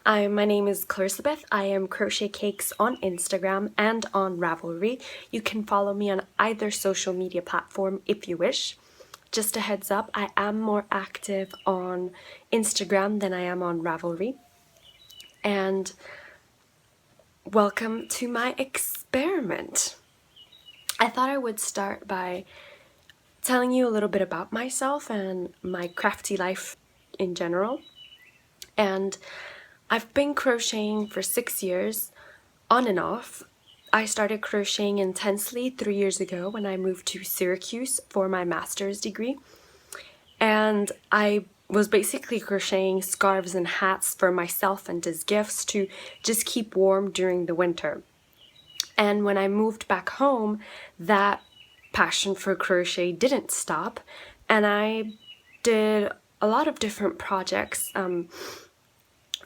My name is Elizabeth. I am Crochet Cakes on Instagram and on Ravelry. You can follow me on either social media platform if you wish. Just a heads up, I am more active on Instagram than I am on Ravelry. And welcome to my experiment. I thought I would start by telling you a little bit about myself and my crafty life in general. And I've been crocheting for 6 years, on and off. I started crocheting intensely 3 years ago when I moved to Syracuse for my master's degree. And I was basically crocheting scarves and hats for myself and as gifts to just keep warm during the winter. And when I moved back home, that passion for crochet didn't stop, and I did a lot of different projects,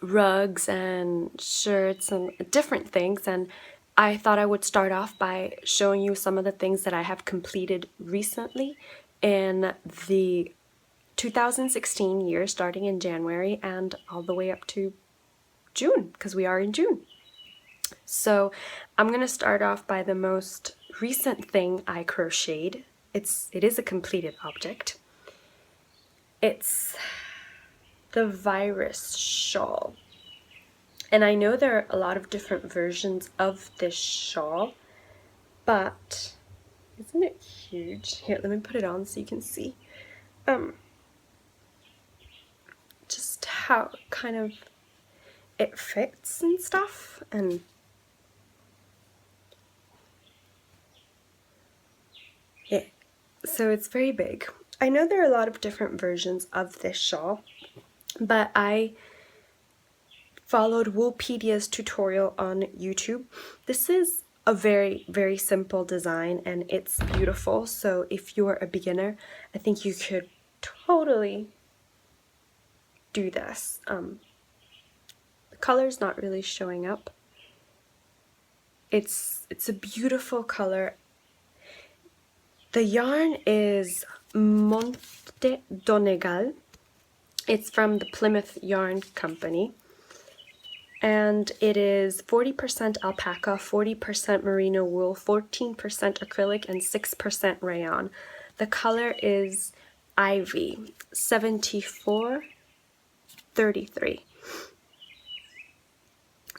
rugs and shirts and different things, and I thought I would start off by showing you some of the things that I have completed recently in the 2016 year, starting in January and all the way up to June, because we are in June. So I'm going to start off by the most recent thing I crocheted. It is a completed object. It's the virus shawl. And I know there are a lot of different versions of this shawl, but isn't it huge? Here, let me put it on so you can see. Just how kind of it fits and stuff, and yeah, so it's very big. I know there are a lot of different versions of this shawl, but I followed Woolpedia's tutorial on YouTube. This is a very, very simple design and it's beautiful, so if you're a beginner, I think you could totally do this. The color's not really showing up. It's a beautiful color. The yarn is Monte Donegal. It's from the Plymouth yarn company. And it is 40% alpaca, 40% merino wool, 14% acrylic, and 6% rayon. The color is Ivy, 7433.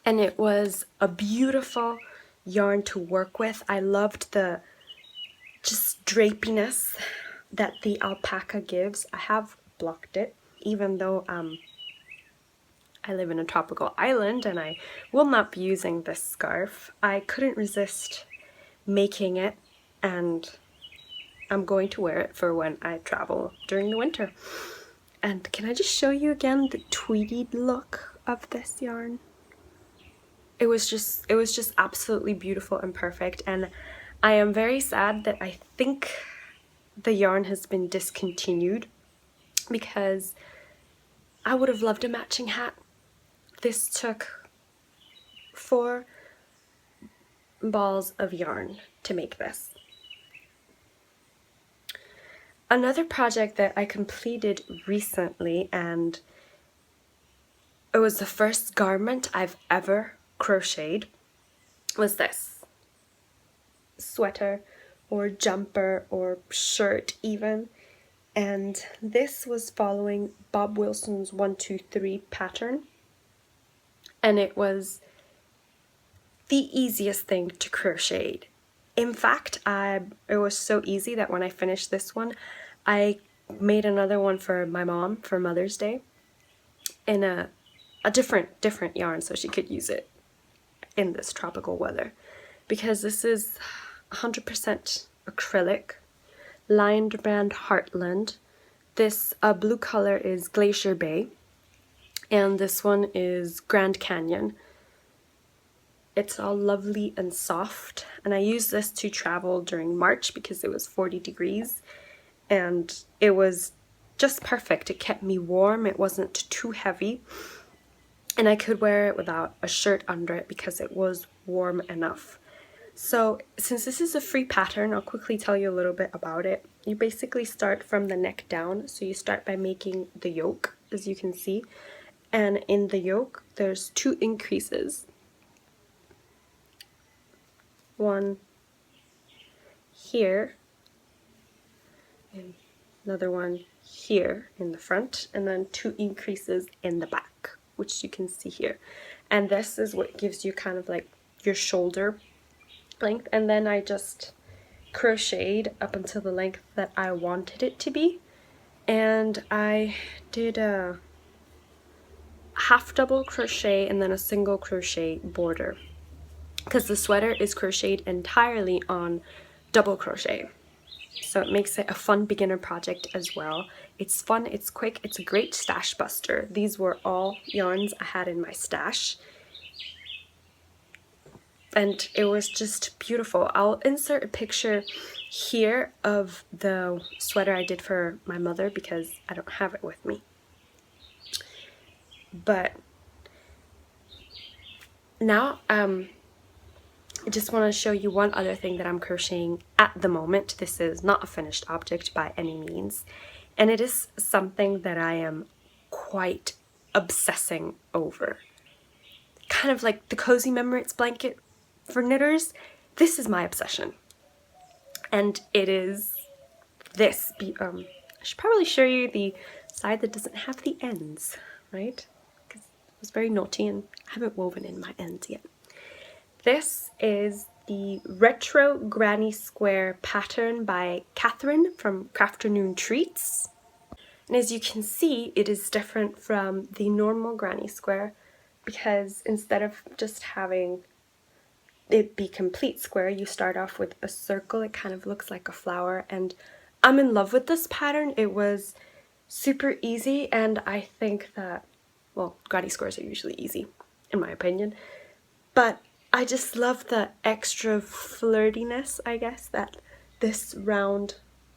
And it was a beautiful yarn to work with. I loved the just drapiness that the alpaca gives. I have blocked it, even though I live in a tropical island and I will not be using this scarf. I couldn't resist making it, and I'm going to wear it for when I travel during the winter. And can I just show you again the tweedied look of this yarn? It was just absolutely beautiful and perfect, and I am very sad that I think the yarn has been discontinued because I would have loved a matching hat. This took 4 balls of yarn to make this. Another project that I completed recently, and it was the first garment I've ever crocheted, was this sweater or jumper or shirt even. And this was following Bob Wilson's 1, 2, 3 pattern. And it was the easiest thing to crochet. In fact, it was so easy that when I finished this one, I made another one for my mom for Mother's Day in a different yarn so she could use it in this tropical weather. Because this is 100% acrylic, LionBrand Heartland. This blue color is Glacier Bay, and this one is Grand Canyon. It's all lovely and soft, and I used this to travel during March because it was 40 degrees, and it was just perfect. It kept me warm, it wasn't too heavy, and I could wear it without a shirt under it because it was warm enough. So since this is a free pattern, I'll quickly tell you a little bit about it. You basically start from the neck down, so you start by making the yoke, as you can see, and in the yoke there's 2 increases. One here, and another one here in the front, and then 2 increases in the back, which you can see here. And this is what gives you kind of like your shoulder length. And then I just crocheted up until the length that I wanted it to be, and I did a half double crochet and then a single crochet border, because the sweater is crocheted entirely on double crochet. So it makes it a fun beginner project as well. It's fun, it's quick, it's a great stash buster. These were all yarns I had in my stash, and it was just beautiful. I'll insert a picture here of the sweater I did for my mother because I don't have it with me. But now I just want to show you one other thing that I'm crocheting at the moment. This is not a finished object by any means, and it is something that I am quite obsessing over. Kind of like the Cozy Memories blanket for knitters. This is my obsession, and it is this. I should probably show you the side that doesn't have the ends, right? Because it was very naughty and I haven't woven in my ends yet. This is the Retro Granny Square pattern by Kathryn from Crafternoon Treats. And as you can see, it is different from the normal granny square, because instead of just having it be complete square, you start off with a circle. It kind of looks like a flower, and I'm in love with this pattern. It was super easy, and I think that, well, granny squares are usually easy in my opinion, but I just love the extra flirtiness, I guess, that this round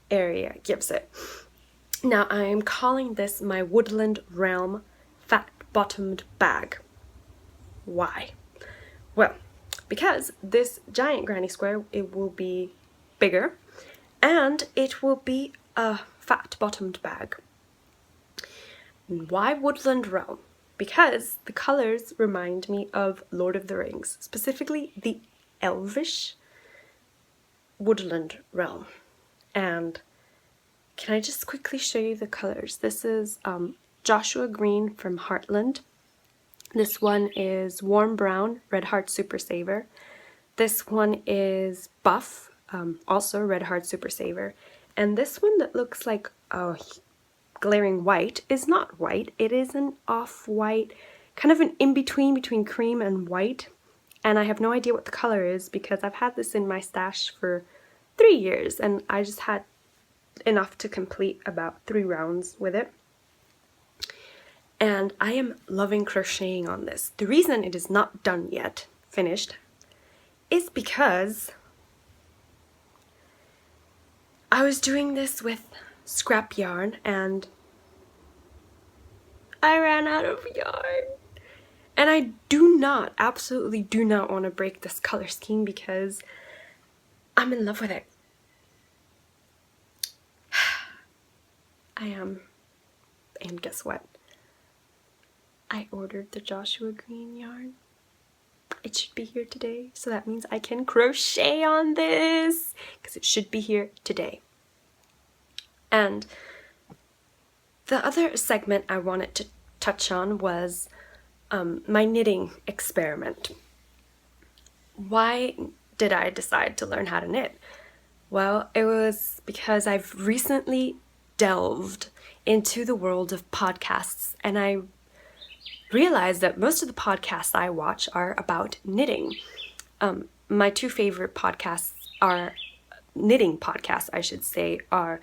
area gives it. Now I am calling this my Woodland Realm Fat Bottomed Bag. Why? Well, because this giant granny square, it will be bigger, and it will be a fat bottomed bag. And why Woodland Realm? Because the colors remind me of Lord of the Rings, specifically the elvish Woodland Realm. And can I just quickly show you the colors? This is Joshua Green from Heartland. This one is Warm Brown, Red Heart Super Saver. This one is Buff, also Red Heart Super Saver. And this one that looks like glaring white is not white. It is an off-white, kind of an in-between between cream and white. And I have no idea what the color is because I've had this in my stash for 3 years and I just had enough to complete about 3 rounds with it. And I am loving crocheting on this. The reason it is not done yet, finished, is because I was doing this with scrap yarn and I ran out of yarn. And I absolutely do not want to break this color scheme because I'm in love with it. I am. And guess what? I ordered the Joshua Green yarn. It should be here today, so that means I can crochet on this because it should be here today. And the other segment I wanted to touch on was my knitting experiment. Why did I decide to learn how to knit? Well, it was because I've recently delved into the world of podcasts, and I realized that most of the podcasts I watch are about knitting. My 2 favorite podcasts are knitting podcasts, I should say, are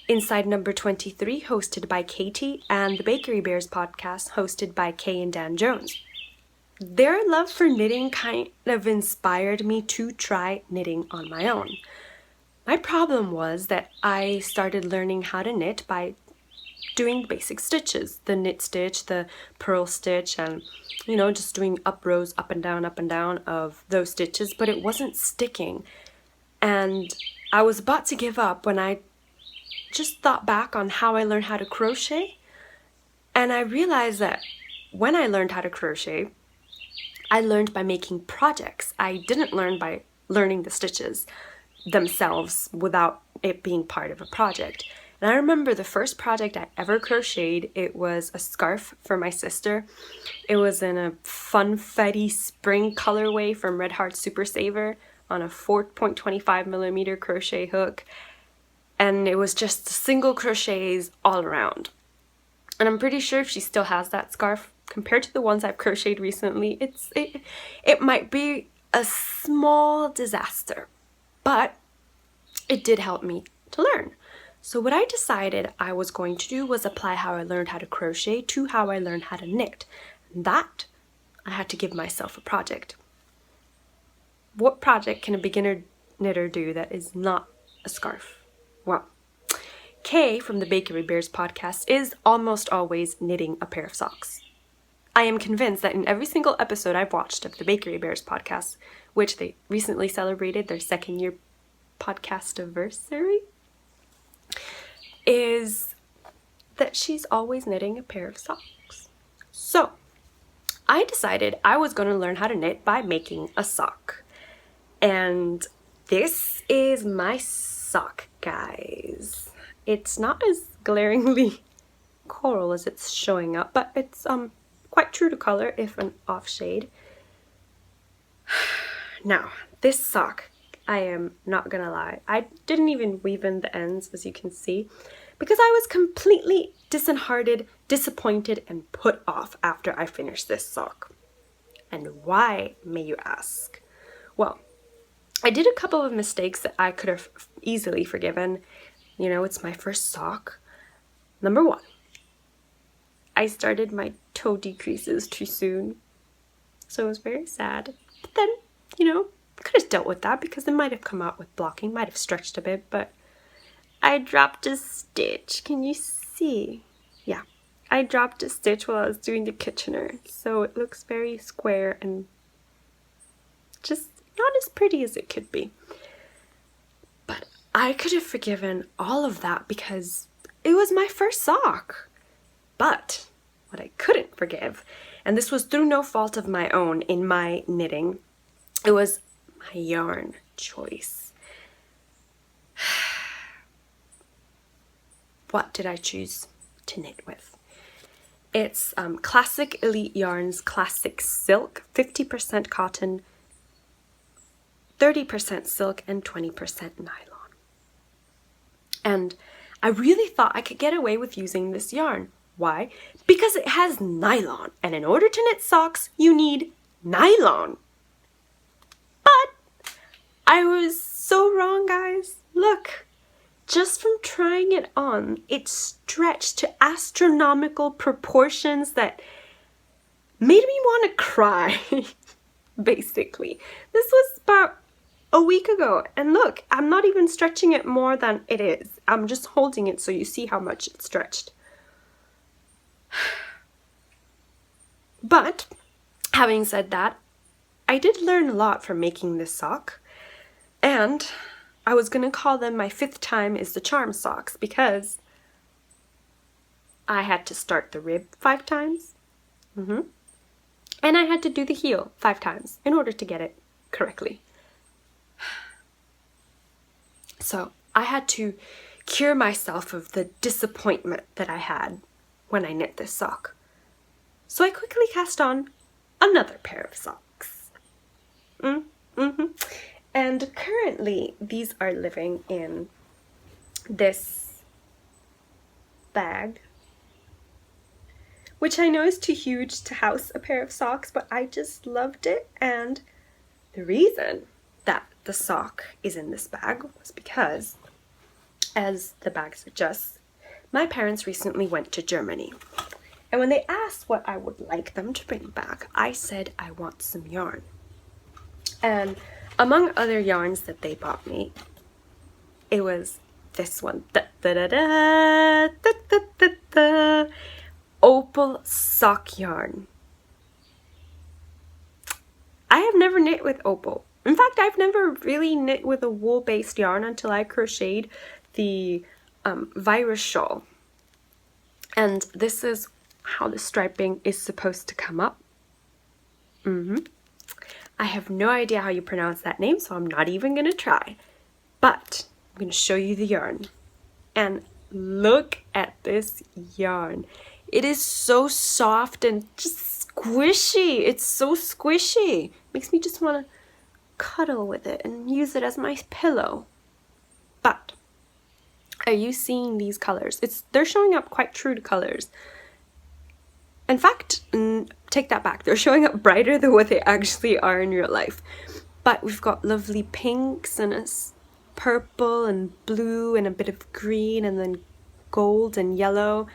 Inside Number 23, hosted by Katie, and the Bakery Bears podcast, hosted by Kay and Dan Jones. Their love for knitting kind of inspired me to try knitting on my own. My problem was that I started learning how to knit by doing basic stitches, the knit stitch, the purl stitch, and just doing up rows, up and down of those stitches, but it wasn't sticking. And I was about to give up when I just thought back on how I learned how to crochet, and I realized that when I learned how to crochet, I learned by making projects. I didn't learn by learning the stitches themselves without it being part of a project. And I remember the first project I ever crocheted, it was a scarf for my sister. It was in a funfetti spring colorway from Red Heart Super Saver on a 4.25 millimeter crochet hook. And it was just single crochets all around. And I'm pretty sure if she still has that scarf, compared to the ones I've crocheted recently, it might be a small disaster. But it did help me to learn. So what I decided I was going to do was apply how I learned how to crochet to how I learned how to knit. And that, I had to give myself a project. What project can a beginner knitter do that is not a scarf? Well, Kay from the Bakery Bears podcast is almost always knitting a pair of socks. I am convinced that in every single episode I've watched of the Bakery Bears podcast, which they recently celebrated their 2nd year podcast anniversary, is that she's always knitting a pair of socks. So I decided I was going to learn how to knit by making a sock. And this is my sock, guys. It's not as glaringly coral as it's showing up, but it's quite true to color, if an off shade. Now, this sock, I am not gonna lie, I didn't even weave in the ends, as you can see, because I was completely disheartened, disappointed, and put off after I finished this sock. And why, may you ask? Well, I did a couple of mistakes that I could have easily forgiven. You know, it's my first sock. Number 1, I started my toe decreases too soon, so it was very sad. But then, you know, I could have dealt with that because it might have come out with blocking, might have stretched a bit, but I dropped a stitch. Can you see? Yeah, I dropped a stitch while I was doing the Kitchener, so it looks very square and just not as pretty as it could be. But I could have forgiven all of that because it was my first sock. But what I couldn't forgive, and this was through no fault of my own in my knitting, it was my yarn choice. What did I choose to knit with? It's Classic Elite Yarns Classic Silk, 50% cotton, 30% silk, and 20% nylon. And I really thought I could get away with using this yarn. Why? Because it has nylon, and in order to knit socks, you need nylon. But I was so wrong, guys. Look, just from trying it on, it stretched to astronomical proportions that made me want to cry, basically. This was about a week ago, and look, I'm not even stretching it more than it is. I'm just holding it so you see how much it stretched. But, having said that, I did learn a lot from making this sock, and I was going to call them my 5th time is the charm socks because I had to start the rib 5 times, and I had to do the heel 5 times in order to get it correctly. So I had to cure myself of the disappointment that I had when I knit this sock. So I quickly cast on another pair of socks. And currently these are living in this bag, which I know is too huge to house a pair of socks, but I just loved it. And the reason that the sock is in this bag was because, as the bag suggests, my parents recently went to Germany. And when they asked what I would like them to bring back, I said I want some yarn. And among other yarns that they bought me, it was this one. Opal sock yarn. I have never knit with Opal. In fact, I've never really knit with a wool-based yarn until I crocheted the virus shawl. And this is how the striping is supposed to come up. I have no idea how you pronounce that name, so I'm not even going to try. But I'm going to show you the yarn. And look at this yarn. It is so soft and just squishy. It's so squishy. Makes me just want to cuddle with it and use it as my pillow. But are you seeing these colors? They're showing up quite true to colors. In fact, take that back. They're showing up brighter than what they actually are in real life. But we've got lovely pinks and a purple and blue and a bit of green and then gold and yellow.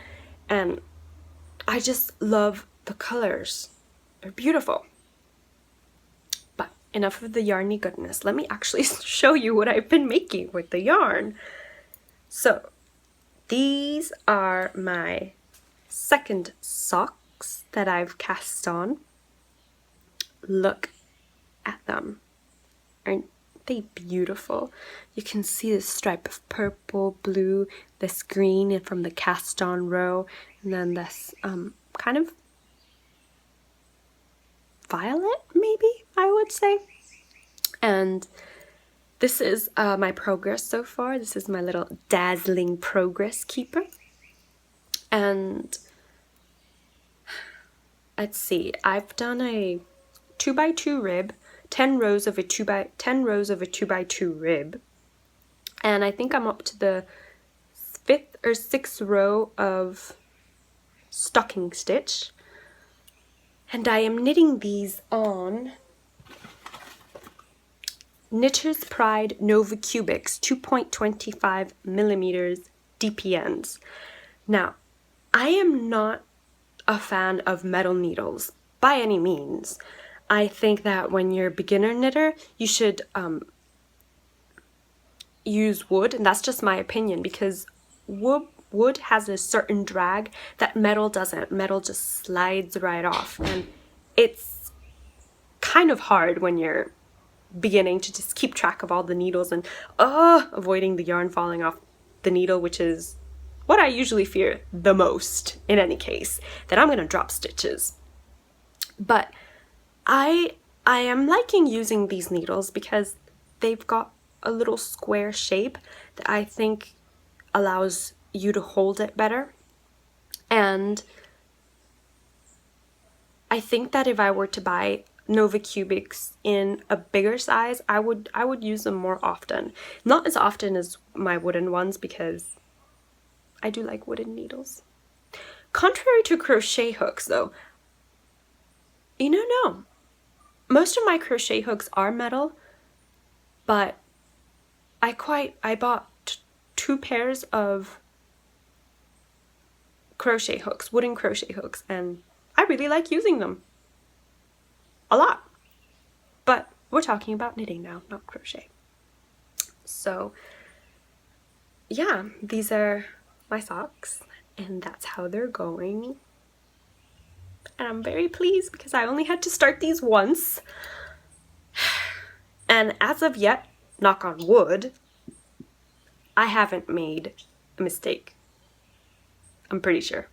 And I just love the colors. They're beautiful. But enough of the yarny goodness. Let me actually show you what I've been making with the yarn. So these are my second socks that I've cast on. Look at them. Aren't they beautiful? You can see the stripe of purple, blue, this green from the cast on row, and then this kind of violet, maybe I would say. And this is my progress so far. This is my little dazzling progress keeper. And let's see, I've done a 2x2 rib, 10 rows of a 2x2 rib, and I think I'm up to the 5th or 6th row of stocking stitch, and I am knitting these on Knitter's Pride Nova Cubics 2.25 millimeters DPNs. Now, I am not a fan of metal needles by any means. I think that when you're a beginner knitter, you should use wood, and that's just my opinion, because wood has a certain drag that metal doesn't. Metal just slides right off, and it's kind of hard when you're beginning to just keep track of all the needles and avoiding the yarn falling off the needle, which is what I usually fear the most in any case, that I'm going to drop stitches. But I am liking using these needles because they've got a little square shape that I think allows you to hold it better. And I think that if I were to buy Nova Cubics in a bigger size, I would use them more often. Not as often as my wooden ones, because I do like wooden needles. Contrary to crochet hooks though, no. Most of my crochet hooks are metal, but I bought 2 pairs of crochet hooks, wooden crochet hooks, and I really like using them. A lot. But we're talking about knitting now, not crochet. So yeah, these are my socks, and that's how they're going. And I'm very pleased because I only had to start these once. And as of yet, knock on wood, I haven't made a mistake. I'm pretty sure.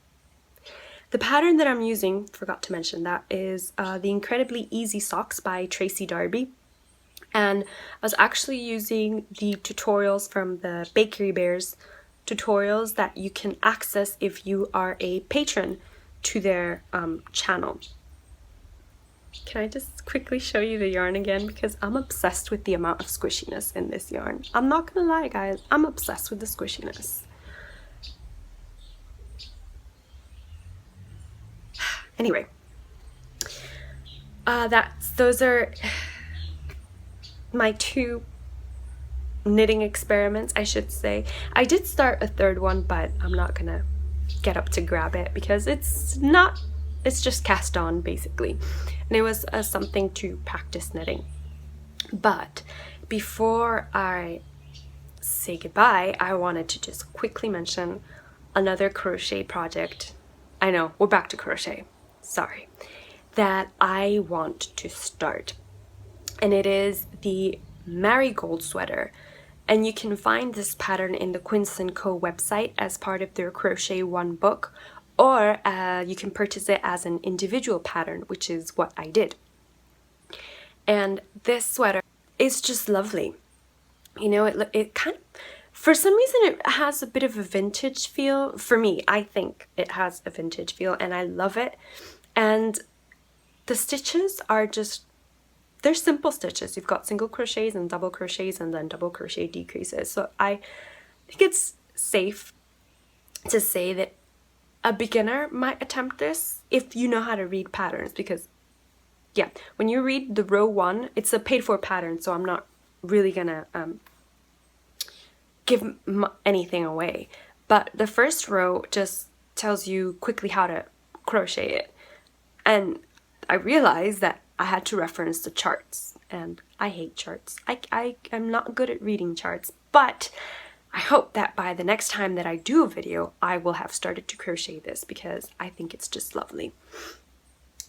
The pattern that I'm using, forgot to mention that, is the Incredibly Easy Socks by Tracy Darby. And I was actually using the tutorials from the Bakery Bears tutorials that you can access if you are a patron to their channel. Can I just quickly show you the yarn again, because I'm obsessed with the amount of squishiness in this yarn. I'm not gonna lie guys, I'm obsessed with the squishiness. Anyway, those are my 2 knitting experiments, I should say. I did start a 3rd one, but I'm not gonna get up to grab it because it's just cast on basically, and it was something to practice knitting. But before I say goodbye, I wanted to just quickly mention another crochet project. I know, we're back to crochet, sorry, that I want to start, and it is the marigold sweater. And you can find this pattern in the Quince & Co website as part of their Crochet 1 book, or you can purchase it as an individual pattern, which is what I did. And this sweater is just lovely. You know, it kind of, for some reason it has a bit of a vintage feel. For me, I think it has a vintage feel, and I love it. And the stitches are just, they're simple stitches. You've got single crochets and double crochets and then double crochet decreases. So I think it's safe to say that a beginner might attempt this if you know how to read patterns, because yeah, when you read the row 1, it's a paid for pattern, so I'm not really gonna give anything away, but the first row just tells you quickly how to crochet it. And I realized that I had to reference the charts, and I hate charts. I am not good at reading charts, but I hope that by the next time that I do a video, I will have started to crochet this, because I think it's just lovely.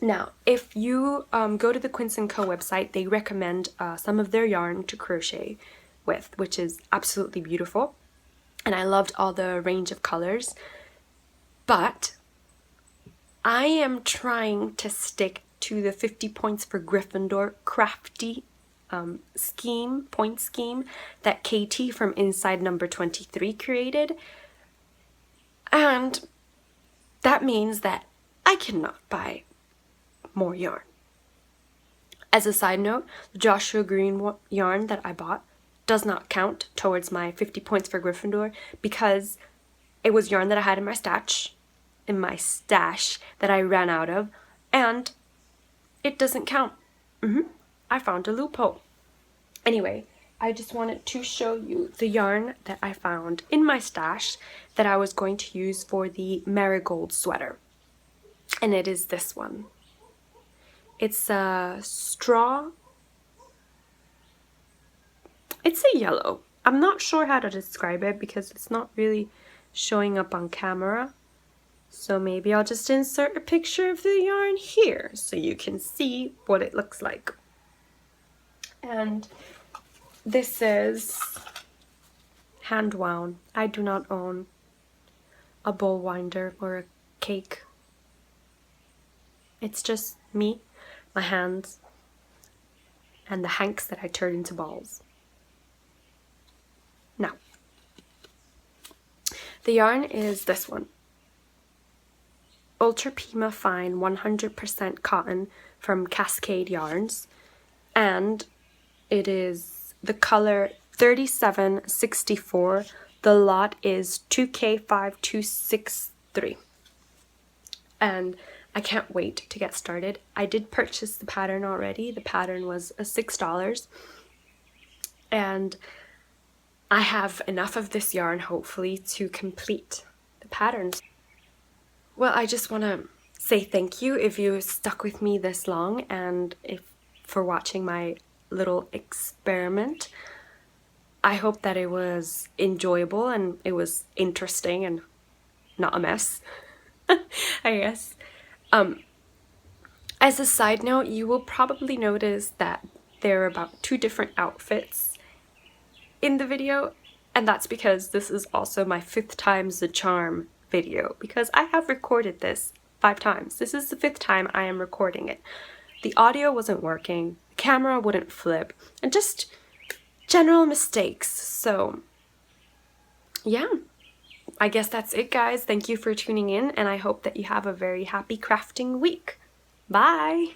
Now, if you go to the Quince & Co website, they recommend some of their yarn to crochet with, which is absolutely beautiful. And I loved all the range of colors. But I am trying to stick to the 50 points for Gryffindor crafty point scheme that Katie from Inside Number 23 created. And that means that I cannot buy more yarn. As a side note, the Joshua Green yarn that I bought does not count towards my 50 points for Gryffindor, because it was yarn that I had in my stash that I ran out of, and it doesn't count. I found a loophole. Anyway, I just wanted to show you the yarn that I found in my stash that I was going to use for the marigold sweater. And it is this one. It's a straw. It's a yellow. I'm not sure how to describe it because it's not really showing up on camera. So maybe I'll just insert a picture of the yarn here so you can see what it looks like. And this is hand wound. I do not own a bowl winder or a cake. It's just me, my hands, and the hanks that I turn into balls. Now, the yarn is this one. Ultra Pima Fine 100% cotton from Cascade Yarns, and it is the color 3764. The lot is 2K5263. And I can't wait to get started. I did purchase the pattern already. The pattern was $6. And I have enough of this yarn, hopefully, to complete the patterns. Well, I just want to say thank you if you stuck with me this long, and for watching my little experiment. I hope that it was enjoyable and it was interesting and not a mess, I guess. As a side note, you will probably notice that there are about 2 different outfits in the video, and that's because this is also my 5th times the charm video, because I have recorded this 5 times. This is the 5th time I am recording it. The audio wasn't working, the camera wouldn't flip, and just general mistakes. So yeah, I guess that's it, guys. Thank you for tuning in, and I hope that you have a very happy crafting week. Bye!